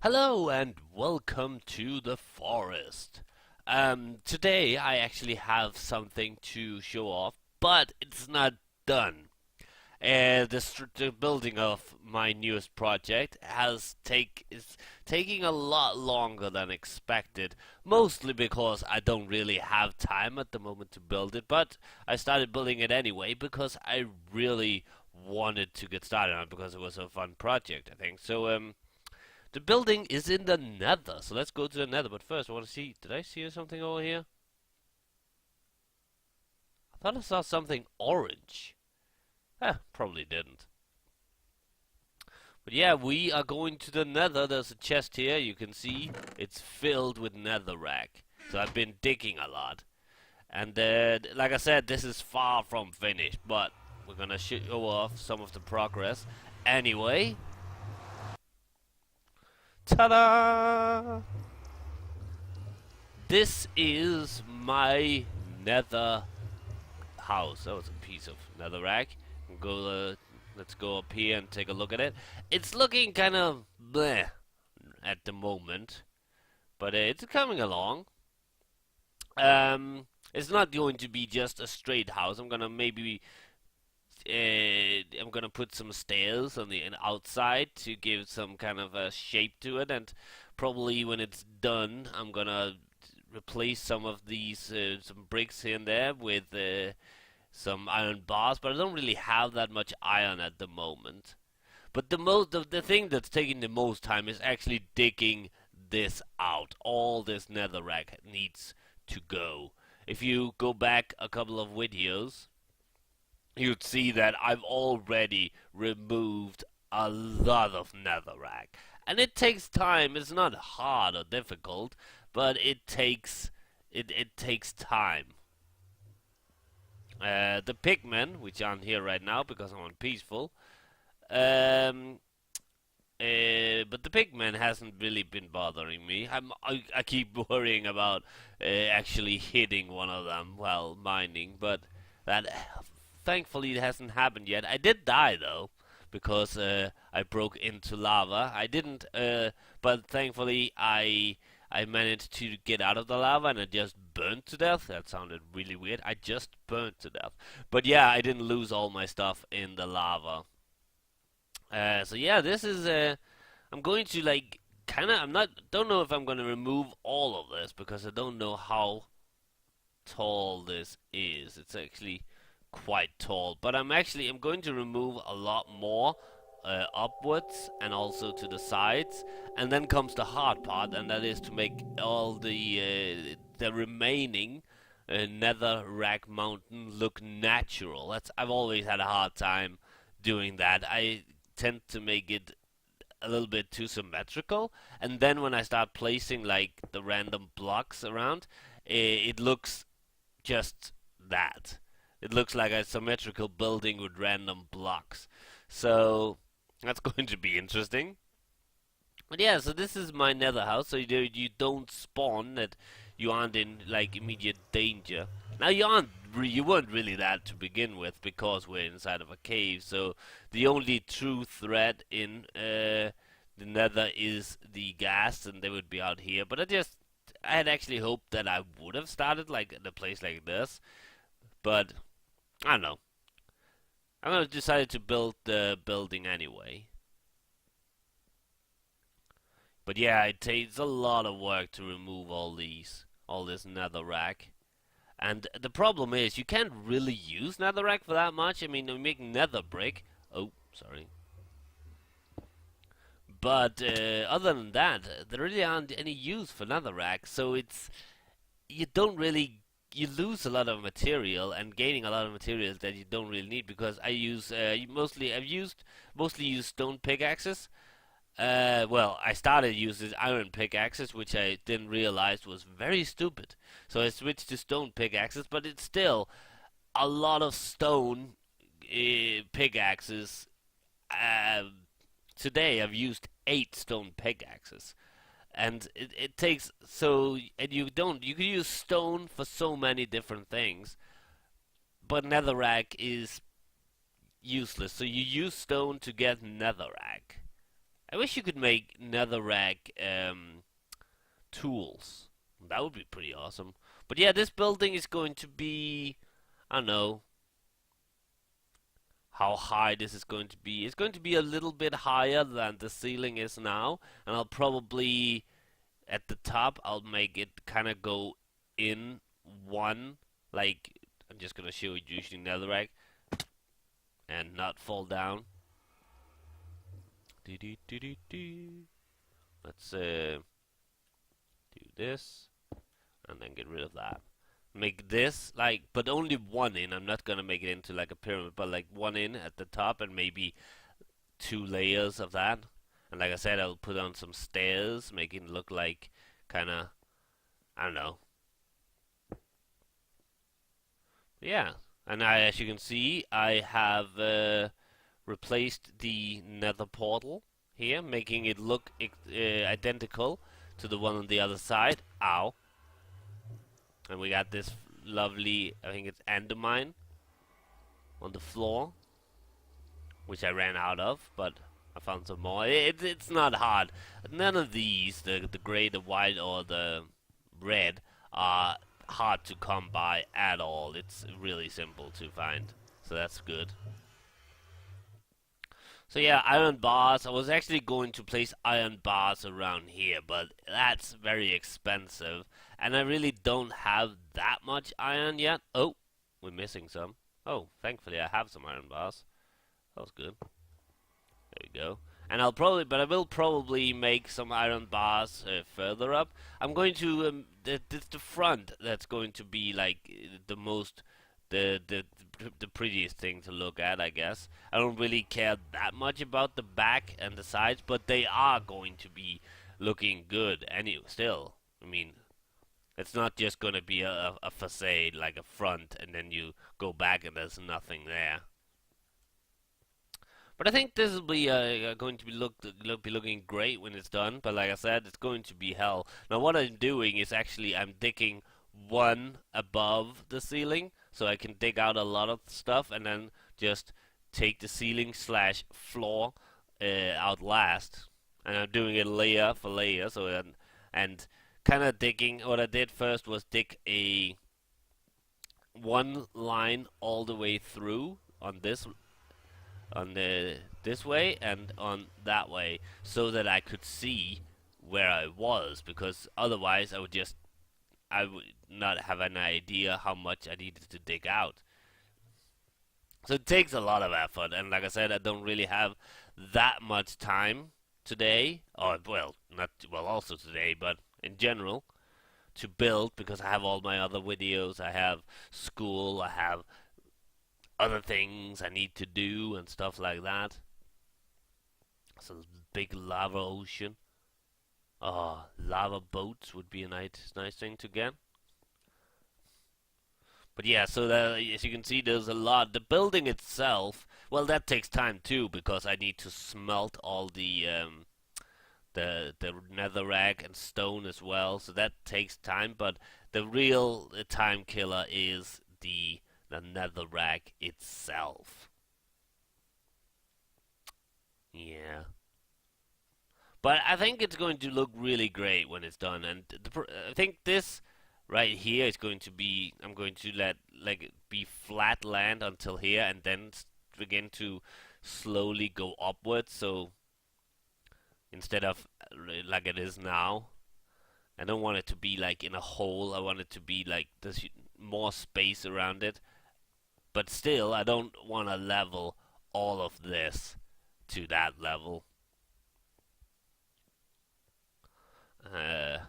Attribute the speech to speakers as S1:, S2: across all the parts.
S1: Hello and welcome to the forest. Today I actually have something to show off, but it's not done. The building of my newest project is taking a lot longer than expected, mostly because I don't really have time at the moment to build it. But I started building it anyway because I really wanted to get started on it because it was a fun project, I think. The building is in the Nether, so let's go to the Nether. But first, I want to see. Did I see something over here? I thought I saw something orange. Probably didn't. But yeah, we are going to the Nether. There's a chest here. You can see it's filled with netherrack. So I've been digging a lot. And like I said, this is far from finished, but we're gonna show off some of the progress anyway. Ta-da! This is my nether house. That was a piece of netherrack. Let's go up here and take a look at it. It's looking kind of bleh at the moment, but it's coming along. It's not going to be just a straight house. I'm gonna put some stairs on the outside to give some kind of a shape to it, and probably when it's done, I'm gonna replace some of these some bricks here and there with some iron bars. But I don't really have that much iron at the moment. But the thing that's taking the most time is actually digging this out. All this netherrack needs to go. If you go back a couple of videos, you'd see that I've already removed a lot of netherrack. And it takes time. It's not hard or difficult, but it takes time. The pigmen, which aren't here right now because I'm on peaceful, um, but the pigman hasn't really been bothering me. I keep worrying about actually hitting one of them while mining, but that thankfully it hasn't happened yet. I did die though because I broke into lava. I didn't, but thankfully I managed to get out of the lava and I just burned to death. That sounded really weird. I just burned to death. But yeah, I didn't lose all my stuff in the lava. So yeah, this is I'm going to like kind of. I'm not. Don't know if I'm going to remove all of this because I don't know how tall this is. It's actually quite tall, but I'm going to remove a lot more upwards and also to the sides, and then comes the hard part, and that is to make all the remaining netherrack mountain look natural. I've always had a hard time doing that. I tend to make it a little bit too symmetrical, and then when I start placing like the random blocks around, it looks just that. It looks like a symmetrical building with random blocks. So that's going to be interesting. But yeah, so this is my nether house. So you don't spawn that you aren't in like immediate danger. Now you weren't really that to begin with because we're inside of a cave. So the only true threat in the nether is the ghast, and they would be out here. But I had actually hoped that I would have started like in a place like this, but I don't know. I'm gonna decide to build the building anyway. But yeah, it takes a lot of work to remove all this netherrack. And the problem is, you can't really use netherrack for that much. I mean, we make nether brick. Oh, sorry. But other than that, there really aren't any use for netherrack. So you don't really lose a lot of material and gaining a lot of materials that you don't really need because I've mostly used stone pickaxes. Well, I started using iron pickaxes, which I didn't realize was very stupid. So I switched to stone pickaxes, but it's still a lot of stone pickaxes. Uh, Today I've used 8 stone pickaxes, and it takes so and you can use stone for so many different things, but netherrack is useless. So you use stone to get netherrack. I wish you could make netherrack tools. That would be pretty awesome. But yeah, this building is going to be, I don't know how high this is going to be. It's going to be a little bit higher than the ceiling is now, and I'll probably at the top I'll make it kind of go in one, like I'm just gonna show you using netherrack and not fall down. Let's do this and then get rid of that. Make this like, but only one in. I'm not gonna make it into like a pyramid, but like one in at the top and maybe 2 layers of that. And like I said, I'll put on some stairs, making it look like kind of, I don't know. Yeah, and as you can see, I have replaced the nether portal here, making it look identical to the one on the other side. Ow. And we got this lovely, I think it's andamine on the floor, which I ran out of, but I found some more. It's not hard. None of these, the gray, the white, or the red, are hard to come by at all. It's really simple to find, so that's good. So yeah, iron bars. I was actually going to place iron bars around here, but that's very expensive, and I really don't have that much iron yet. Oh, we're missing some. Oh, thankfully I have some iron bars. That was good. There we go. And I will probably make some iron bars further up. I'm going to, it's the front that's going to be like the most, the, the, the prettiest thing to look at, I guess. I don't really care that much about the back and the sides, but they are going to be looking good anyway, still. I mean, it's not just going to be a facade, like a front, and then you go back and there's nothing there. But I think this will be going to be looking great when it's done. But like I said, it's going to be hell. Now what I'm doing is actually I'm digging one above the ceiling, so I can dig out a lot of stuff, and then just take the ceiling slash floor out last. And I'm doing it layer for layer, so and kind of digging. What I did first was dig a one line all the way through on this way and on that way, so that I could see where I was, because otherwise I would not have an idea how much I needed to dig out. So it takes a lot of effort, and like I said, I don't really have that much time today, or well, not well, also today, but in general, to build, because I have all my other videos, I have school, I have other things I need to do and stuff like that. So big lava ocean. Oh, lava boats would be a nice thing to get. But yeah, so as you can see, there's a lot. The building itself, well, that takes time too, because I need to smelt all the netherrack and stone as well. So that takes time. But the real time killer is the netherrack itself. Yeah. But I think it's going to look really great when it's done, and I think this right here is going to be. I'm going to let like be flat land until here, and then begin to slowly go upwards. So instead of like it is now, I don't want it to be like in a hole. I want it to be like there's more space around it. But still, I don't want to level all of this to that level. Uh,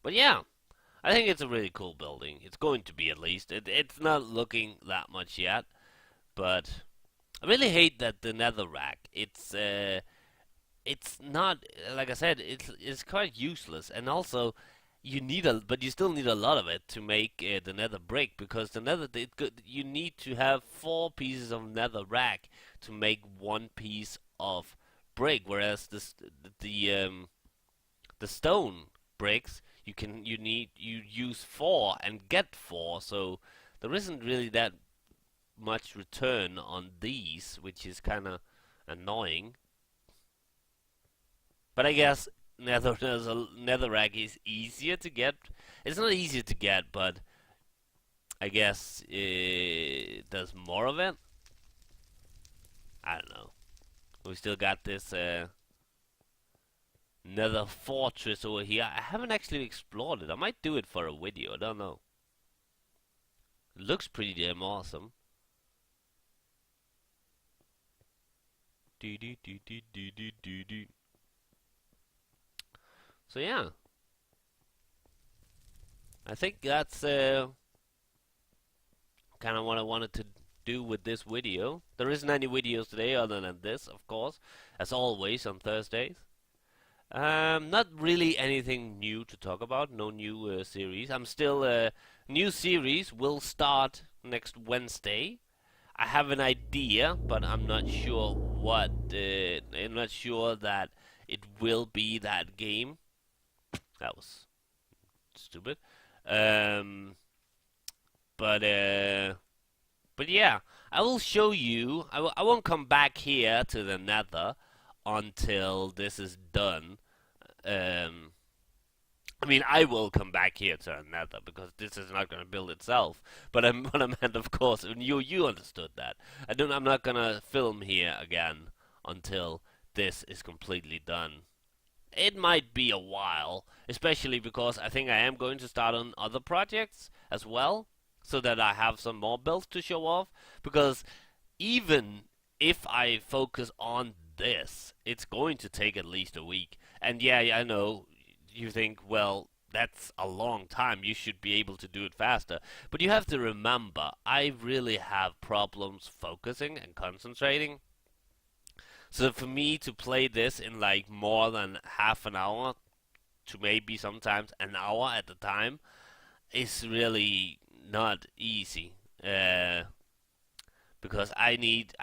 S1: but yeah, I think it's a really cool building. It's going to be, at least. It's not looking that much yet, but I really hate that the netherrack. It's not, like I said, it's quite useless, and also but you still need a lot of it to make the nether brick, because you need to have 4 pieces of netherrack to make 1 piece of brick, whereas the stone bricks you use 4 and get 4, so there isn't really that much return on these, which is kind of annoying. But I guess netherrack is easier to get. It's not easier to get, but I guess there's more of it. I don't know. We still got this nether fortress over here. I haven't actually explored it. I might do it for a video. I don't know. It looks pretty damn awesome. Do do do do do do do do. So yeah, I think that's kind of what I wanted to do with this video. There isn't any videos today other than this, of course, as always on Thursdays. Not really anything new to talk about. No new series. I'm still new series will start next Wednesday. I have an idea, but I'm not sure what. I'm not sure that it will be that game. That was stupid. Um, but yeah, I will show you. I won't come back here to the Nether until this is done. Um, I mean, I will come back here to the Nether because this is not going to build itself. But what I meant, of course, and you understood that. I'm not gonna film here again until this is completely done. It might be a while, especially because I think I am going to start on other projects as well, so that I have some more builds to show off. Because even if I focus on this, it's going to take at least a week. And yeah, I know you think, well, that's a long time. You should be able to do it faster. But you have to remember, I really have problems focusing and concentrating. So for me to play this in like more than half an hour to maybe sometimes an hour at a time is really not easy. Because I need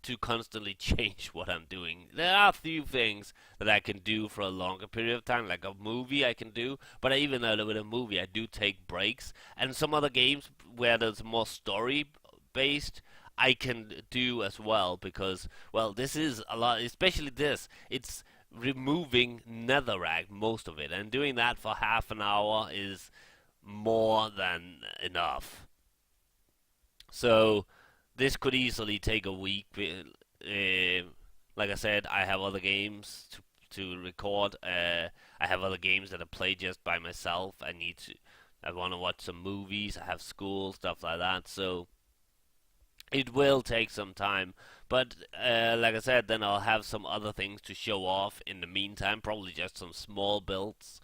S1: to constantly change what I'm doing. There are a few things that I can do for a longer period of time, like a movie I can do. But even with a movie, I do take breaks. And some other games where there's more story based, I can do as well because well, this is a lot, especially this. It's removing netherrack most of it, and doing that for half an hour is more than enough. So this could easily take a week. Like I said, I have other games to record. I have other games that I play just by myself. I want to watch some movies. I have school stuff like that. So it will take some time. But like I said, then I'll have some other things to show off in the meantime. Probably just some small builds.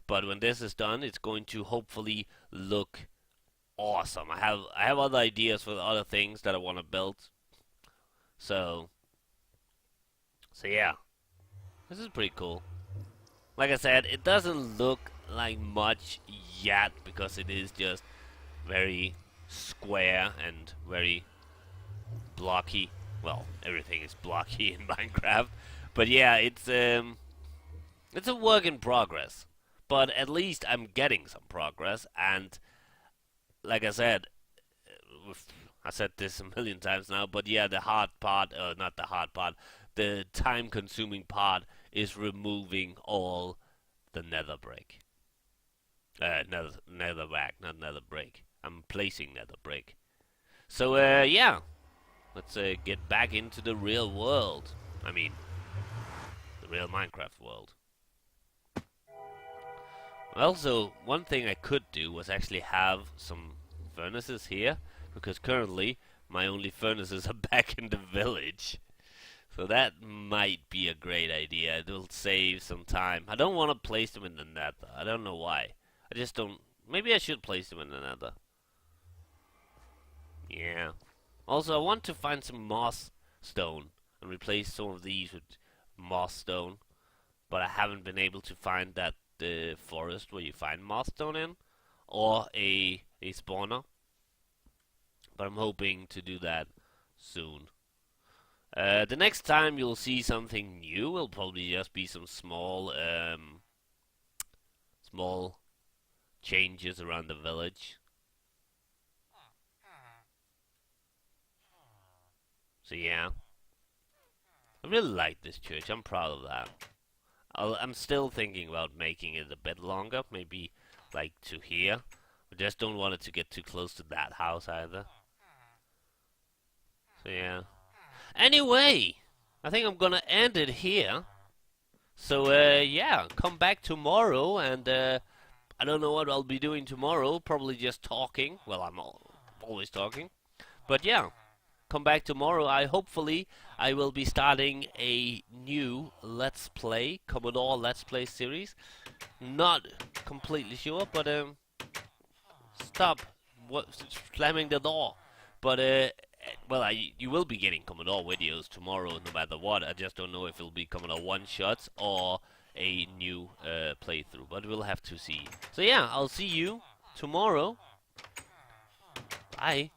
S1: But when this is done, it's going to hopefully look awesome. I have other ideas for other things that I want to build. So yeah, this is pretty cool. Like I said, it doesn't look like much yet because it is just very square and very blocky. Well, everything is blocky in Minecraft, but yeah, it's a work in progress. But at least I'm getting some progress, and like I said, I said this a million times now, but yeah, the hard part, not the hard part, the time consuming part is removing all the nether brick. Nether back, not nether brick. I'm placing nether brick. So, yeah, let's get back into the real world. I mean, the real Minecraft world. Also, one thing I could do was actually have some furnaces here, because currently my only furnaces are back in the village. So that might be a great idea. It will save some time. I don't want to place them in the nether. I don't know why. I just don't. Maybe I should place them in the nether. Yeah. Also, I want to find some moss stone and replace some of these with moss stone. But I haven't been able to find that forest where you find moss stone in, or a spawner. But I'm hoping to do that soon. The next time you'll see something new will probably just be some small changes around the village. So yeah. I really like this church. I'm proud of that. I'm still thinking about making it a bit longer, maybe like to here. I just don't want it to get too close to that house either. So yeah. Anyway, I think I'm gonna end it here. So yeah, come back tomorrow, and I don't know what I'll be doing tomorrow. Probably just talking. Well, always talking. But yeah, come back tomorrow. I will be starting a new Let's Play Commodore Let's Play series. Not completely sure, but stop slamming the door. But well, you will be getting Commodore videos tomorrow, no matter what. I just don't know if it'll be Commodore one shots or a new playthrough, but we'll have to see. So yeah, I'll see you tomorrow. Bye.